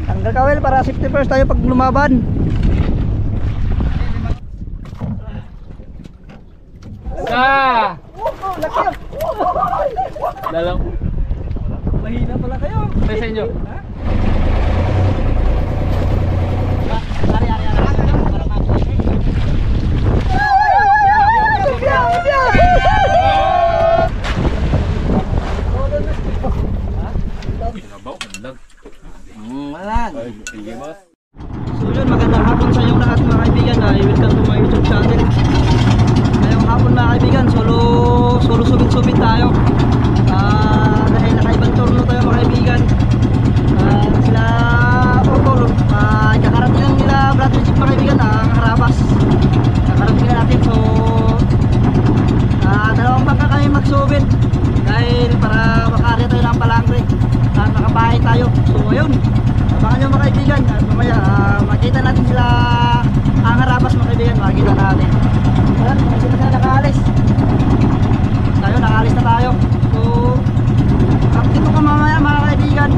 Tanggal ka, Will, para safety first tayo pag lumaban. Laki yun. Dalang. Mahina pala kayo. Tayo sa inyo. So yun, magandang hapon sa inyong lahat mga kaibigan. Welcome to my YouTube channel. Ngayong hapon mga kaibigan, solo subit tayo. Dahil nakaibang turno tayo mga kaibigan. Sila Ortol, kakarating lang nila Brad Legit mga kaibigan, ang Harabas. Kakarating na natin, so dalawang bangka kami magsubit dahil para makarya tayo ng palangre at makabahay tayo. So ayun, abangan nyo mga kaibigan, at mamaya makita natin sila ang Harabas mga kaibigan, makikita natin. Ayan, sila nakaalis. Tayo, nakaalis na tayo. So update ko mamaya mga kaibigan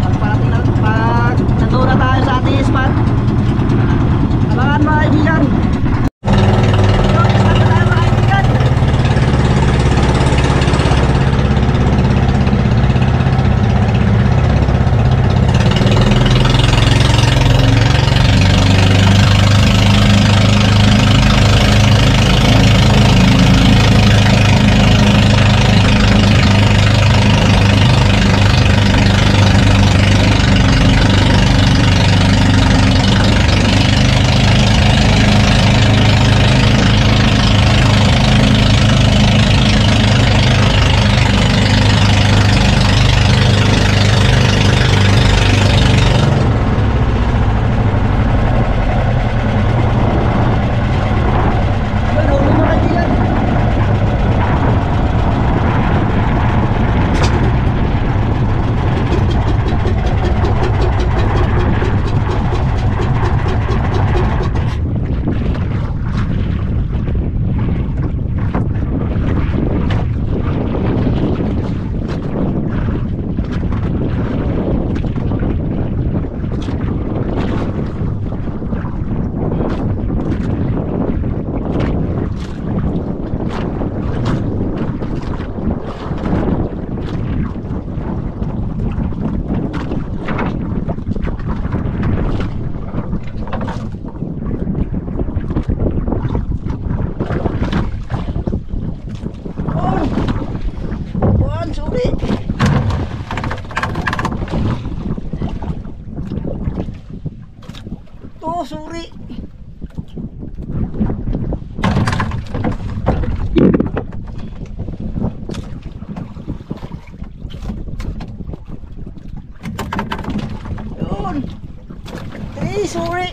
pag nandun na tayo sa ating spot. Abangan mga kaibigan. Suri. Yun. Suri.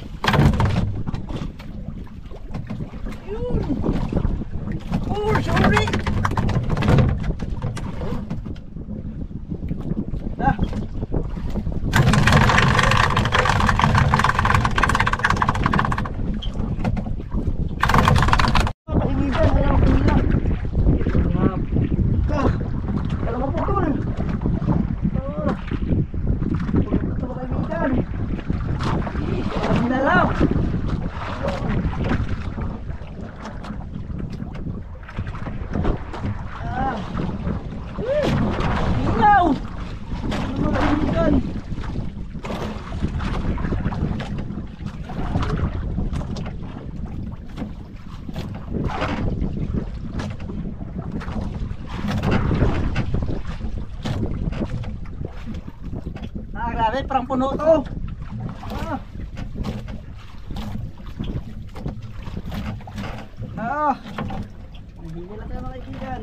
Yun. Suri. Dah. Grabe, parang puno to. Hindi lang tayo mga kaibigan.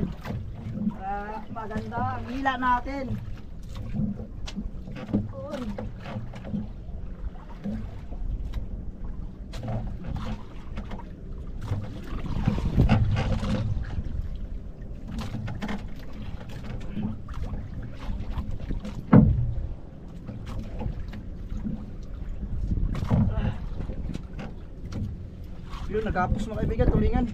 Maganda ang hila natin. Yun, nagkapos mga kaibigan, tulingan.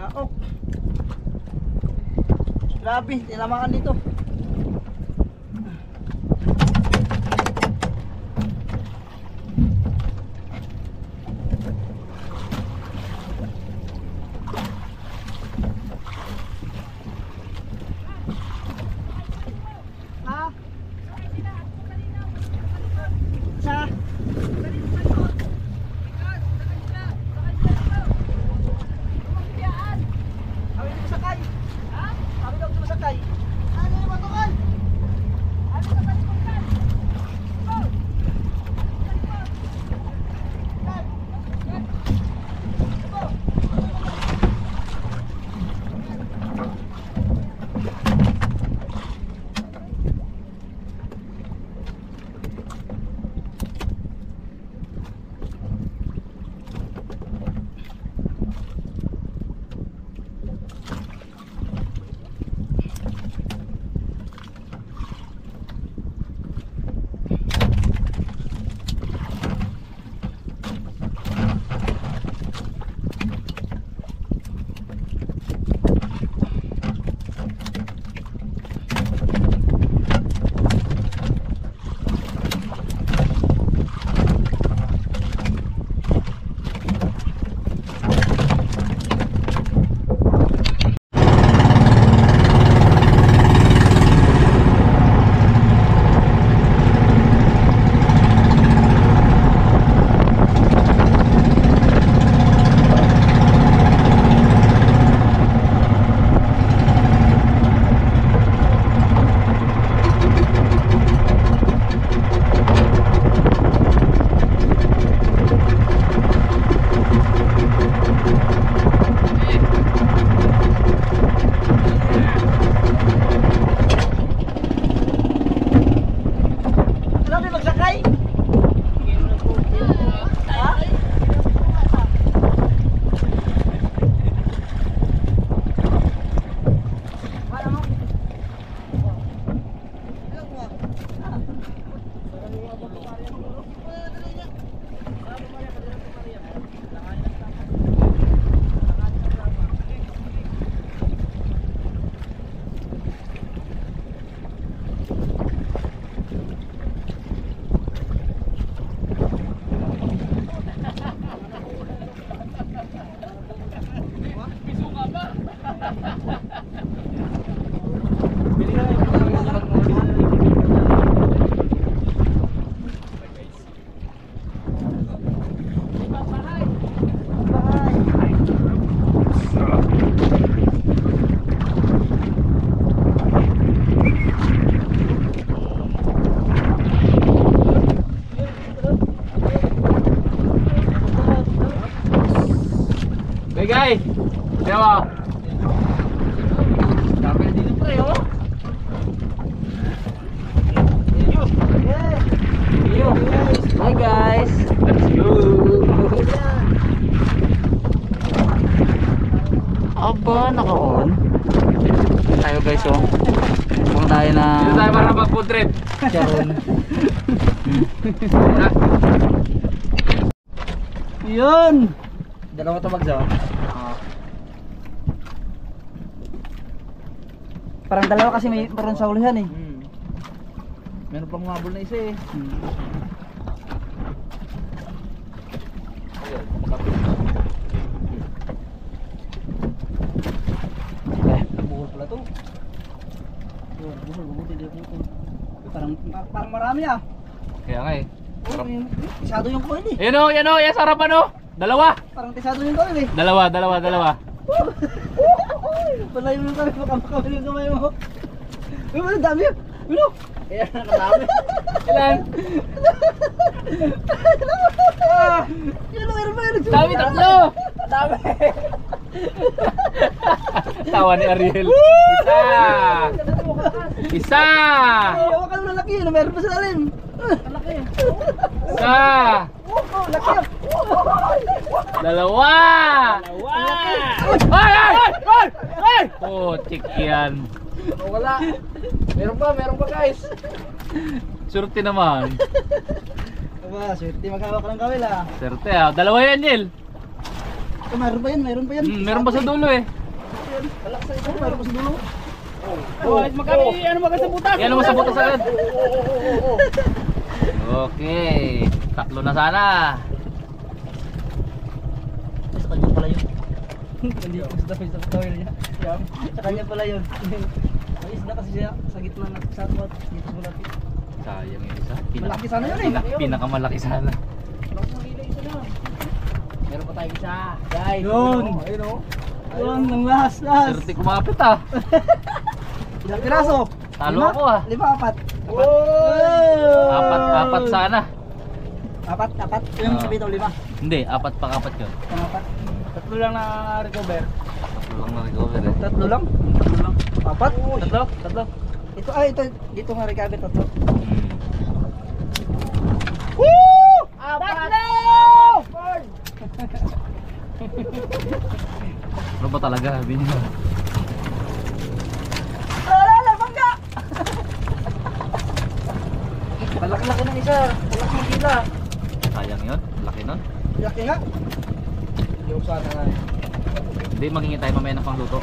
Laok. Grabe, tinamakan dito. Ha? Sa? Kami di masakay. Ha? Kami daw di masakay. Ano yung matukan? Ano sa kalimutan? Grabe magsakay. Ha? Wala mo. Bigay! Kaya mo? Dami na dito pre, oh. Hi guys. Let's go! Aba, naka-on. Tayo guys, oh. Kung tayo na... Dito tayo para mag-food trip. Charon. Yun! Dalawa ito magsa. Parang dalawa kasi may meron sa ulihan eh. Meron pang mabol na isa eh. Buhol pala to. Buhol, hindi buhol. Parang marami ah. Kaya nga eh. Oh, tisado yung coil eh. Yan o, yan o, yan sa harapan o. Dalawa. Parang tisado yung coil eh. Dalawa. Palayo mo kami, baka makamali yung kamay mo. Uy, ang dami yun. Uno. Ayan, nakadami. Ilan? Yun, meron ba yun? Dami, tatlo. Dami. Tawa ni Ariel. Isa. Ay, hawakan mo na laki yun. Meron pa sa lalim. Laki. Isa. Oh, laki yun. Dalawa. Ay! Oh, tik yan. Wala. Meron pa guys. Surti naman. Aba, swerte maghawak ka ng kawil ah. Surti ah. Dalawa yan, Jel. Mayroon pa yan, mayroon pa yan. Meron pa sa dulo eh. Alak sa ito, mayroon pa sa dulo. Ano maganda sa butas? Yan naman sa butas agad. Okay. Tatlo na sana. Sa kanya pala yun. Hindi ko sa tawil niya. Sa kanya pala yun. May isda kasi siya sa gitna ng satwat. Dito sa malapit. Sayang yung isa. Malaki sana yun eh. Pinakamalaki sana. Meron pa tayong isa. Guys. Yun. Ayun o. Yun, ang last. Swerte kumapit ah. Ilang piraso? Talo Lima? ako ah. Lima, apat. Apat sana. Apat. Yung Ah. sabi daw lima. Hindi, apat yun. Yung apat. Tatlo lang na recover. Tatlo lang na-recover eh. Tatlo lang. Tatlo lang. Apat. Tatlo. Ito, dito nga recover tatlo. Tatlo! Ano ba talaga? Sabi niyo. Alala, bangga! Malaki-laki ng isa. Malaki ng gila. Sayang yun. Laki nun. Laki nga. Yung sana nga. Hindi, magingin tayo mamaya ng pangluto.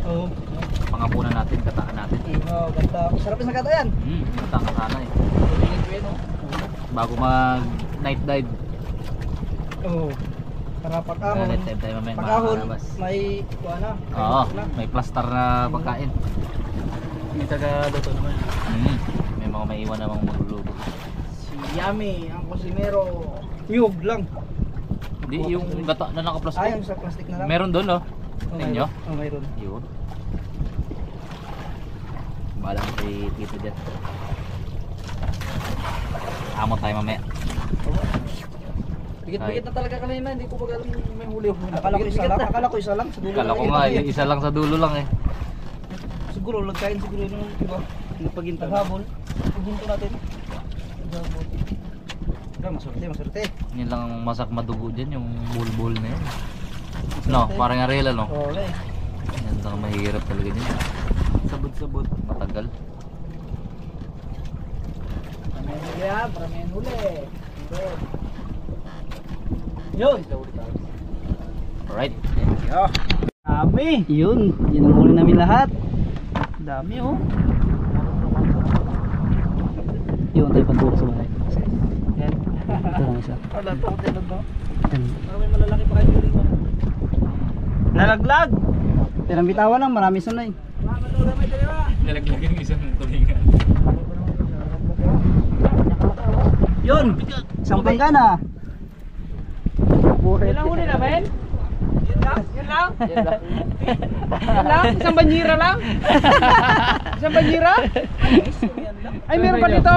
Oo. Pangapunan natin, kataan natin. Oh, ganda. Sarap yung sagata yan. Kataan ka sana eh. Tingin ko yun o. Bago mag night dive. Oo. Para pagkahon. Night dive tayo mamaya Pagkahon, makakalabas. may kuha na. Oo, may plaster na pagkain. May taga-luto naman. May mga maiwan namang magluluto. Si Yami, ang kusinero. Nyug lang. Hindi, yung gata na naka-plastic. Ayun sa plastic na lang. Meron doon oh. Oh, Ninyo? mayroon. Oh, mayroon. Yun. Balang kay Tito dyan. Amo tayo mamaya. Bigit-bigit na talaga kanina, hindi ko ba alam may huli. Akala ko isa lang. Sa dulo Kala ko lang nga, yun. isa lang sa dulo lang eh. Siguro, lagkain siguro nung iba. Nagpaginta. Habol. Paginto natin. Habol. Maswerte. Yun lang ang masak madugo dyan, yung bulbul na yun. No, parang arela no? Oo, okay. Yan lang mahirap talaga dyan. Sabot-sabot, matagal. May huli ha, para may huli. Yun. Alright. Dami. Yun ang huli namin lahat. Dami oh. Yun tayo pagbuka sa bahay. Yan. Ito lang isa. Wala to, tinod no? Yan. Para may malalaki pa kayo dito. Nalaglag. Pero ang bitawa lang, marami sunay. Nalaglagan yung isang tulingan. Yun. Isang panggana. Ilang huli namin? Yun lang? Yun lang? Yun lang? Isang banyira lang? Isang banyira? Ay, meron pa dito?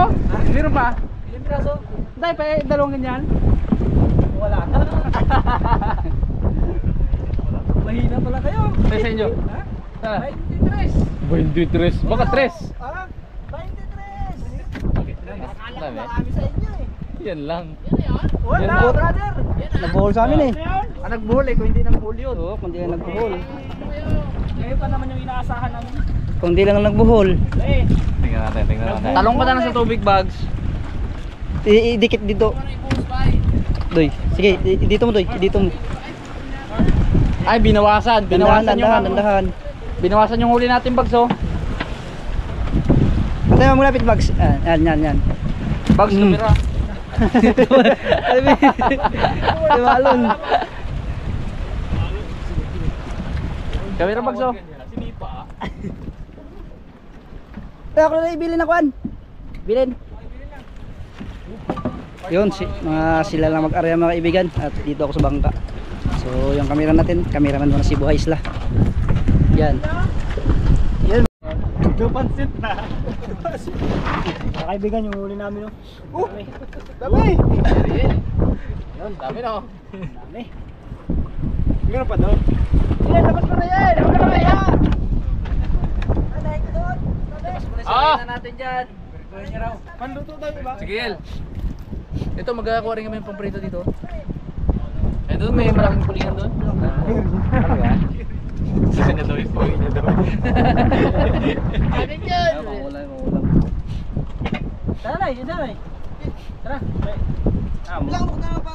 Meron pa? Ilang piraso? Dahil pa dalawang ganyan? Wala. Mahina pala kayo. Tayo sa inyo. Ha? 23. 23. Baka 3. Ah, 23. Okay. Dami. Marami sa inyo eh. Yan lang. Wala, Yan, brother. Nagbuhol sa amin eh. Nagbuhol eh, kung hindi nagbuhol yun. Oo, kung di lang nagbuhol. Ngayon pa naman yung inaasahan namin. Kung di lang nagbuhol. Eh, Tingnan natin. talong pa na sa tubig bags. Idikit dito. Doy. Sige, dito mo Doy. Dito mo. Ay, binawasan. Dandahan. Binawasan yung huli natin bags oh. Patay mo mula pitbags. Yan. Bags kamera. Malon. Kamera bags oh. Kaya ako na ibilin na kuan. Bilin. Yun, sila lang mag-area mga kaibigan. At dito ako sa bangka. So yung camera natin, cameraman muna si Buhay Isla. Yan. Yan. Pansit na. Mga kaibigan, yung huli namin oh. Dami. Yun, dami na oh. Dami. Meron pa doon. Yan, dapat pa na yan. Dapat pa na yan. Dapat natin dyan. Panluto tayo ba? Sige, El. Ito, magkakakuha rin kami ng pamprito dito. Eh, doon may maraming pulingan doon. Ano ba? Saan na daw yung puling niya daw? Ano dyan? Maulan. Tara na. Tara. Lang mo na pa.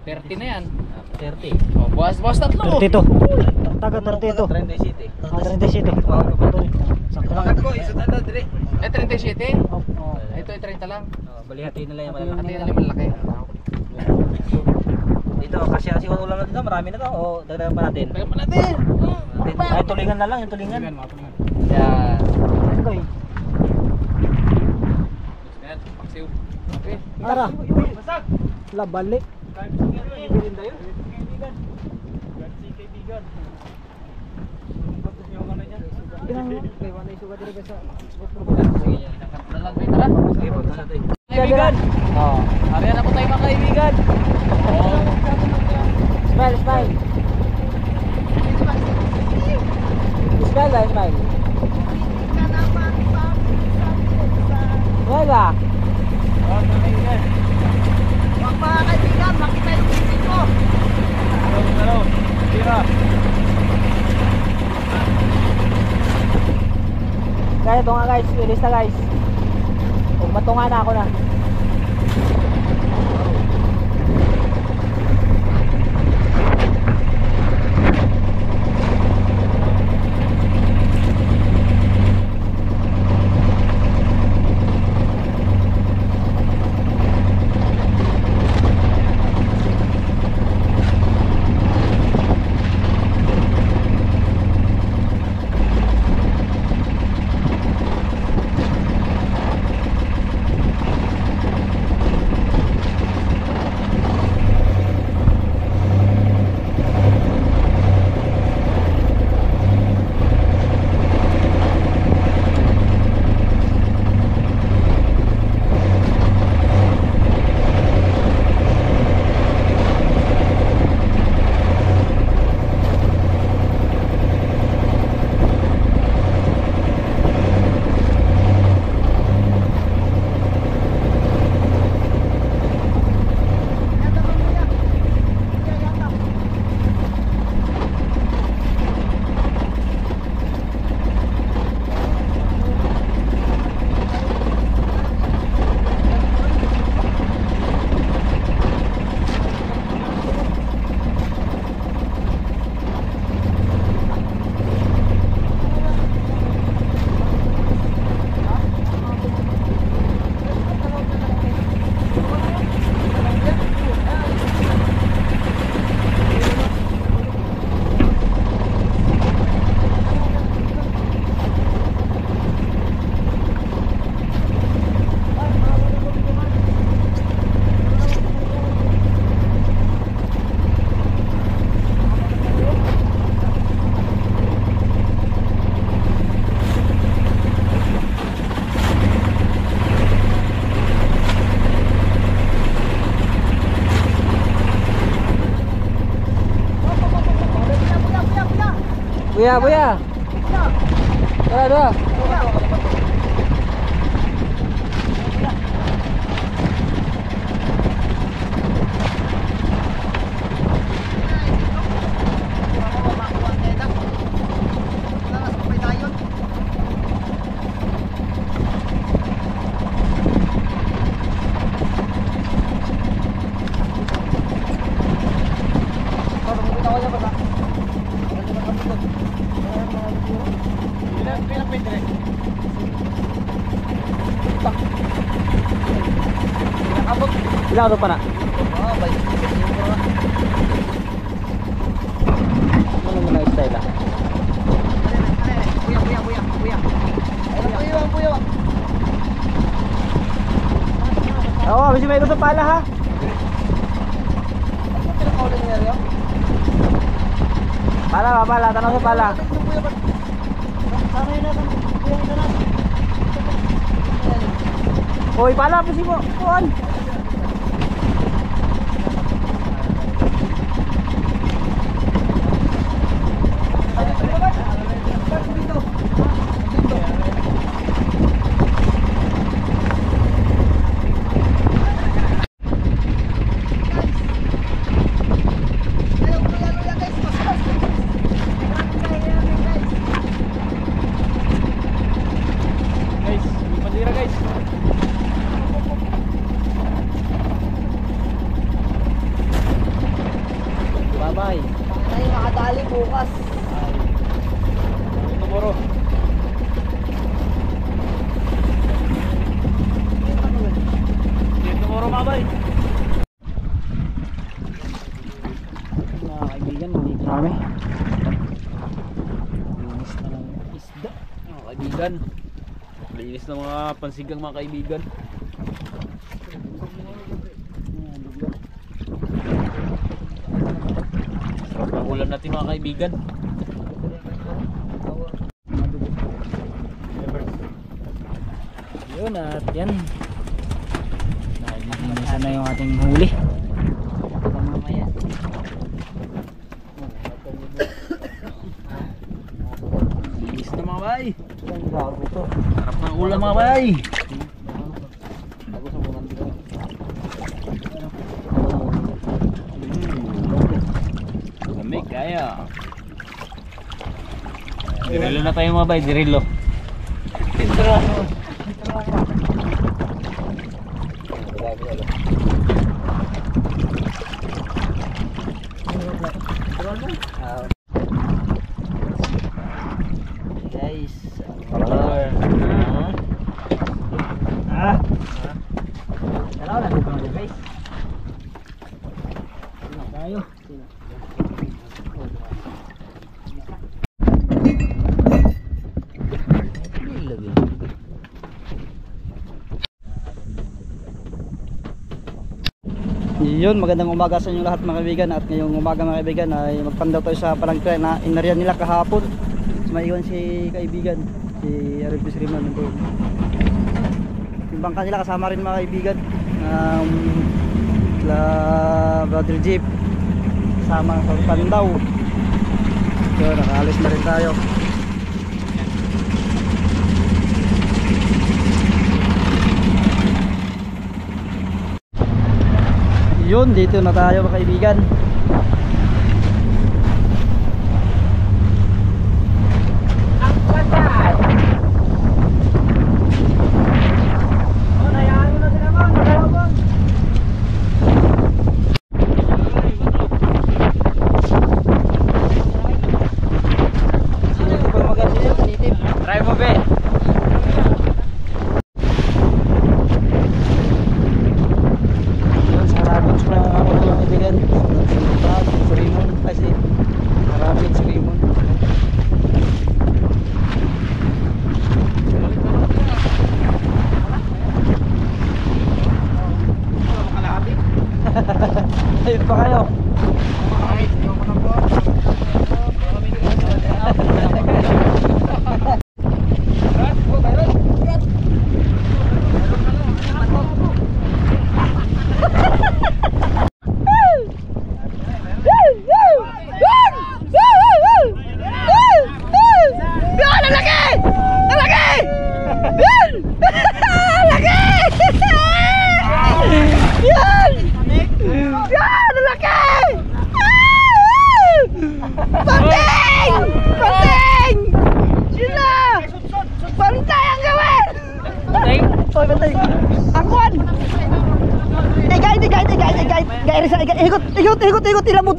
30 na yan. 30. Oh, buwas tatlo. 32. Taga 32. 37. Ah, 37. Sakto lang. Ko, isa tanda dire. Eh, 37? Oh. Ito ay 30 lang. Balihatiin nila yung Hati malalaki. na yung malaki. Ito, kasi ang siguro ulam natin marami na to. O, dagdagan pa natin. Kaya pa natin. Ay, tulingan na lang, yung tulingan. Yan. Okay. Yan, paksiw. Okay. Tara. La balik. Dalag kayo, tara. Sige po, tara tayo. Kaibigan. Oh. Ariyan na po tayo mga kaibigan. Oh. Smile, smile. Smile lah, smile. Smile lah. Huwag mga kaibigan, makita yung titin ko. Kaya ito nga guys, release na guys. Huwag matunga na ako na. Buya, buya. Tara, tara. Ilang ano pa na? Ano mo na style ah? Oo, kasi may gusto pala ha. Pala, tanong sa pala. Hoy, pala po si mo. Kuan. bukas. Tomorrow. Tomorrow mamay. Mga kaibigan, nandito na kami. Linis na ng isda. Mga kaibigan. Linis ng mga pansigang mga kaibigan. Sarap ng ulam natin mga kaibigan. Yun at yan. Nalilinisan na yung ating huli. Mamaya. Linis na mga bay. Yan, bago to. Sarap ng ulam mga bay. Bago sa bukan dito. Lamig kaya. Dirilo na tayo mga bay, dirilo. Guys. Dalawa lang dito mga guys. Sino tayo? Sino? Yun, magandang umaga sa inyo lahat mga kaibigan. At ngayong umaga mga kaibigan ay magpandaw tayo sa palangkre na inaryan nila kahapon. Maiwan si kaibigan, si Arifis Riman nandun. Yung bangka nila kasama rin mga kaibigan, sila Brother Jeep kasama sa pandaw. So nakaalis na rin tayo. Yun, dito na tayo mga kaibigan. Try mo be. Ayun pa kayo. Oy, bantay. Angkuan. Ikot. Ilambot.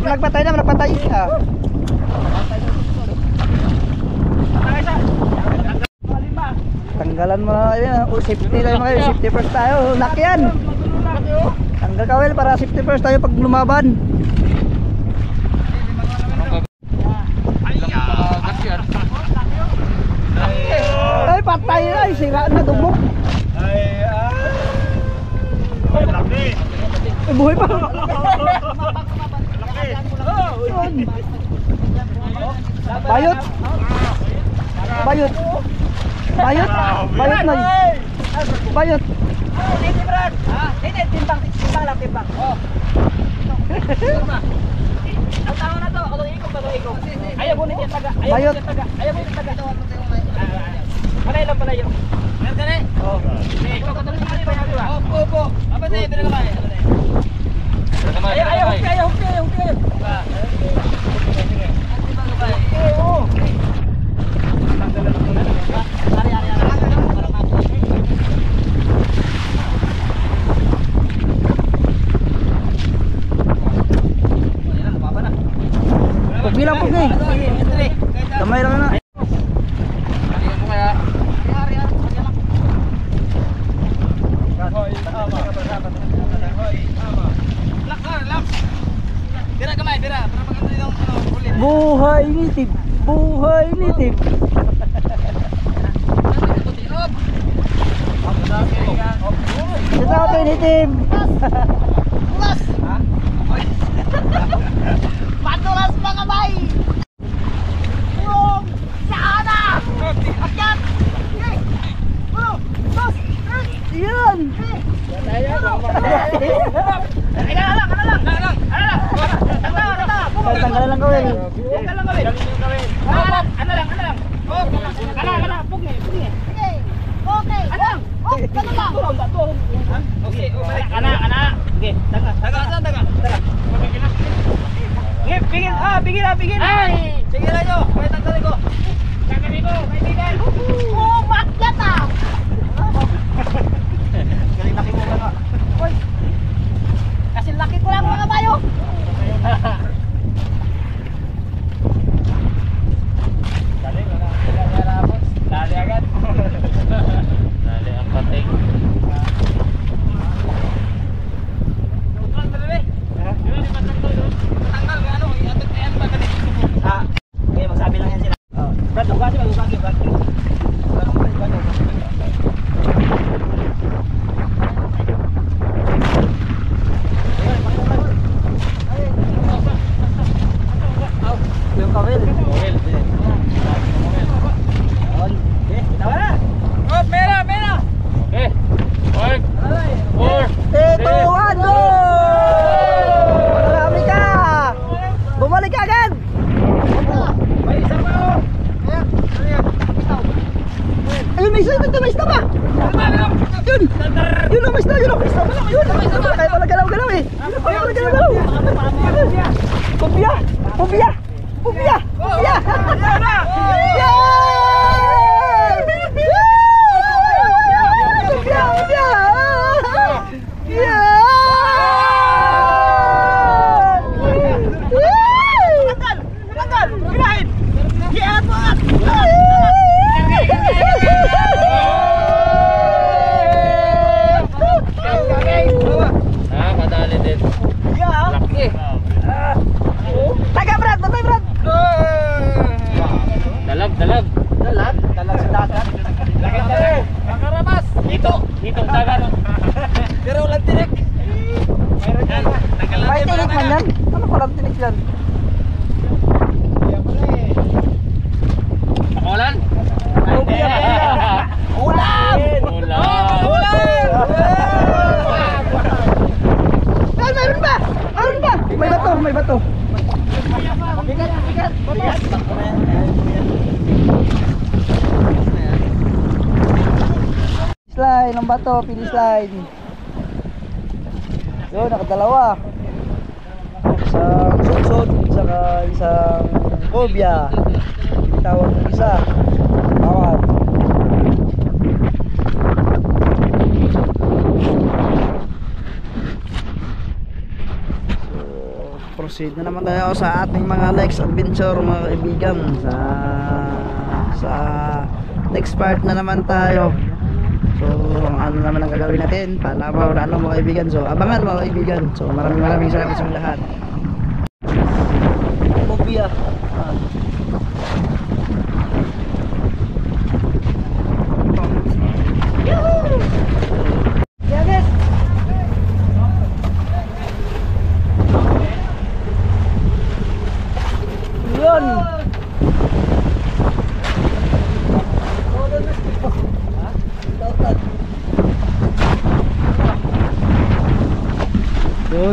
Nagpatay na. Tanggalan mo na yun. Safety tayo mga. Safety first tayo. Lock yan. Tanggal kawel para safety first tayo pag lumaban. Ay, patay na. Sira na dubok. Ay, buhay pa. Bayot na. Bayot. Timbang lang. Oh. Ang tao na to, ako ikot. Ayaw mo nito taga. Bayot. Palayo. Meron ka na eh? Oo. Ikaw katuloy sa kanila ba? Opo. Apa tayo, pero kamay. Ayaw, hukay. natin. Ito ako tinitim. Patulas mga bay! Yung sana! Akyat! Yan! Tanggalan lang gawin. Bigil na nyo! May tanggalin ko! Tanggalin ko! Kaibigan! Makyat ah! Galing laki mo nga. Kasi laki ko lang mga bayo. Dali, wala boss. Dali agad. Dali ang pating. Okay, magsabi lang yan sila. Brad, hugasi, Brad. Yung kawil. Okay. 5, 4, 3, 2, 1, go! Marami ka! Bumalik ka agad! Ayun, may isa pa! Yun! Yun ang may isa! Yun! Kaya pala galaw-galaw eh! Kaya pala galaw-galaw! Pupia! Pupia! Pupia! Pupia! Yan! Pupia! Pupia! Yan! kadali din. Laki. Taga Brad! Batay Brad! Dalag. Dalag sa dagat. Makarabas! Dito ang dagat. Pero walang tinik. May tinik man yan? Ano parang tinik yan? Pakulan? Ulam! Ay, mayroon ba? Mayroon ba? May bato. Bigat. Slide ng bato, finish line. Yun, nakadalawa. Isang sunsod, isang cobia. Tawag ng isa. Tawag. Proceed na naman tayo sa ating mga next adventure mga kaibigan. Sa next part na naman tayo. So ano naman ang gagawin natin, palabaw na ano mga kaibigan. So abangan mga kaibigan. So maraming salamat sa lahat. Cobia. Yun. Yun,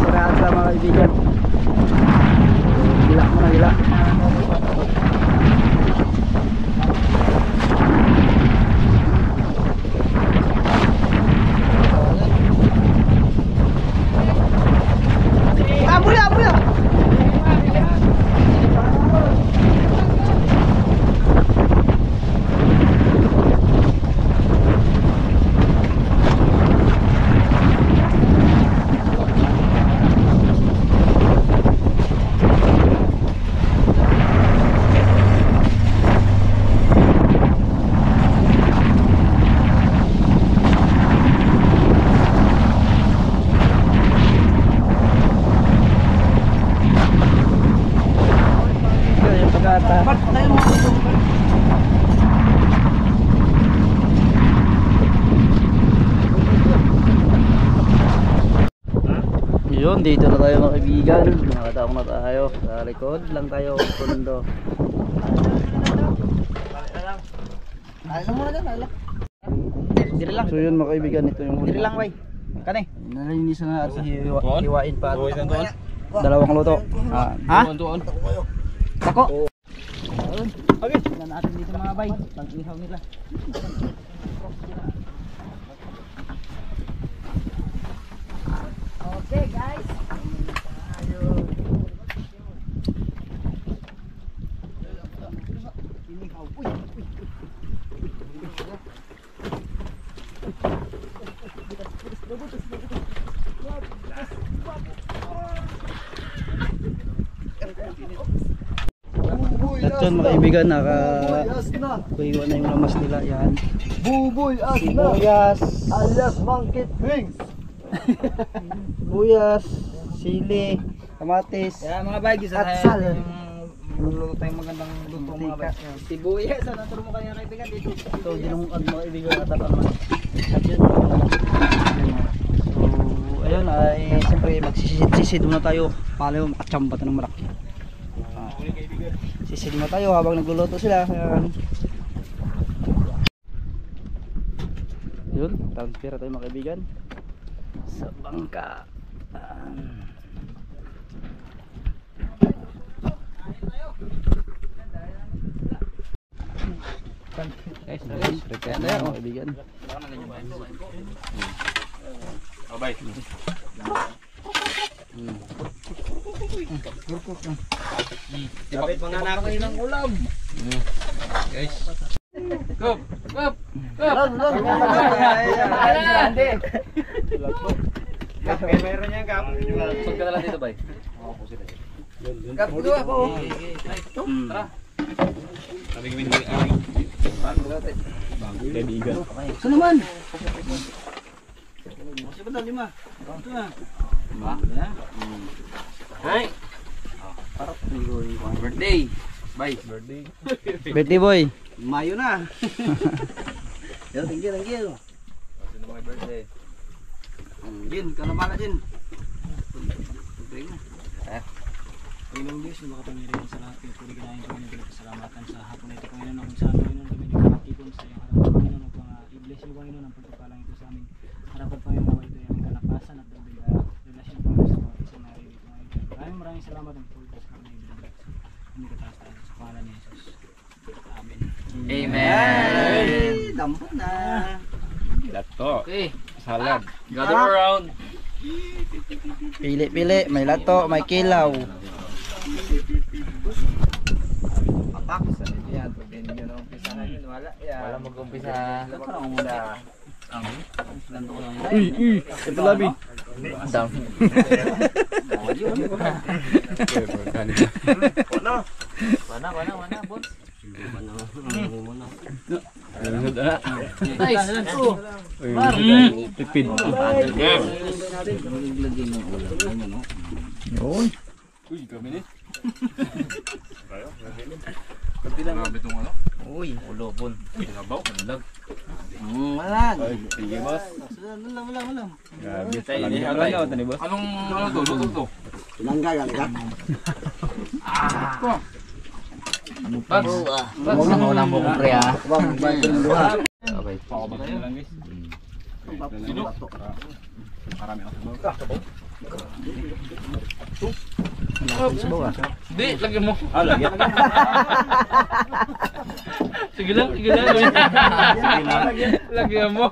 sarahan sa mga kaibigan. Dito na tayo mga kaibigan. Nakatawag na tayo. Sa likod lang tayo. Pundo. Alam mo na dyan, alam. Diri lang. So yun mga kaibigan, ito yung Diri lang, bay. Kani. nalinisan na at hiwain pa. Dalawang luto. Ha? Tuon. Ako. Okay. Tingnan natin dito mga bay. Pag-ihaw nila. Okay, guys. At yun mga kaibigan, naka-kuhiwa na yung lamas nila. Yan. Buboy Sibuyas. alias monkey wings. Sibuyas. Sili. Kamatis. Kaya mga bay, gisa At tayo sal. yung luluto tayong magandang luto mga bay. Sibuyas, ano turo mo kanya kaibigan dito? Ito dinungag mga kaibigan at naman. At yun. So ayun ay siyempre magsisid muna tayo. Para makachamba ng maraki. Sisid muna tayo habang nagluluto sila. Ayan. Yun, transfer tayo mga kaibigan sa bangka. Guys, prepare na yan mga kaibigan. Dapat mga anak kayo ng ulam. Guys. Kop. Kop. Meron niya kap. Pagka na lang dito, bay. Kap dua po. Tara. Saan naman? Masih betul 5. Itu na. Hai. Birthday. Bay. Birthday boy. Mayo na. Yo, thank you. Sino mo birthday? Jin, kalau mana Jin? Tubig na. Panginoong Diyos, na makapangyarihan sa lahat, puri ka namin Panginoon, pinagpasalamatan sa hapon na ito Panginoon, kung saan Panginoon kami nagkakatipon sa iyong harapan Panginoon, i-bless mo Panginoon ang pagpapalang ito sa amin. Harapan Panginoon, nawa ito yung kalakasan at relasyon Panginoon sa mga isa na rin ito Panginoon. Maraming salamat ang pulpas kami na ibigay. Hindi ka taas tayo sa pangalan ni Jesus. Amen. Amen. Dampot na. Okay. Salad. Gather around. Pili-pili, may lato, may kilaw. Wala mag-umpisa. Ito labi. Down. Wana, boss. Nice. Tipid. Uy, ulo pun. Pinabaw, lag. Malag. Sige, boss. Malam. Anong to? Luto to? Pinangga gali ka. Bags. Bags. Ako lang mo kung pre ha. Okay. Sino? Di, lagyan mo. Sige lang. Lagyan mo.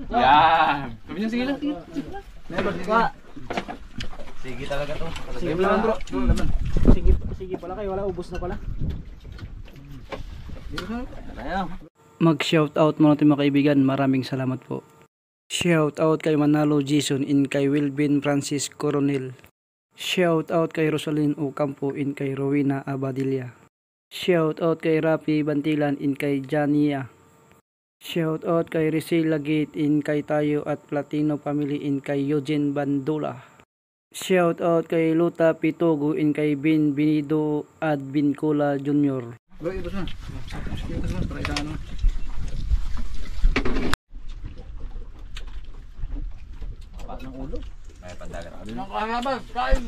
Yan. Sabi niya, sige lang. Sige talaga to. Sige lang bro. Sige pala kayo, wala ubos na pala. Mag-shoutout muna tayo mga kaibigan. Maraming salamat po. Shoutout kay Manalo Jason in kay Wilvin Francis Coronel. Shoutout kay Rosalyn Ocampo in kay Rowena Abadilla. Shoutout kay Rafi Bantilan in kay Jania. Shoutout kay Rizela Gate in kay Tayo at Platino Family in kay Eugene Bandula. Shoutout kay Luta Pitogo in kay Bin Binido at Bincola Jr. ng ulo. May pandagat. Ang kaharabas, kain.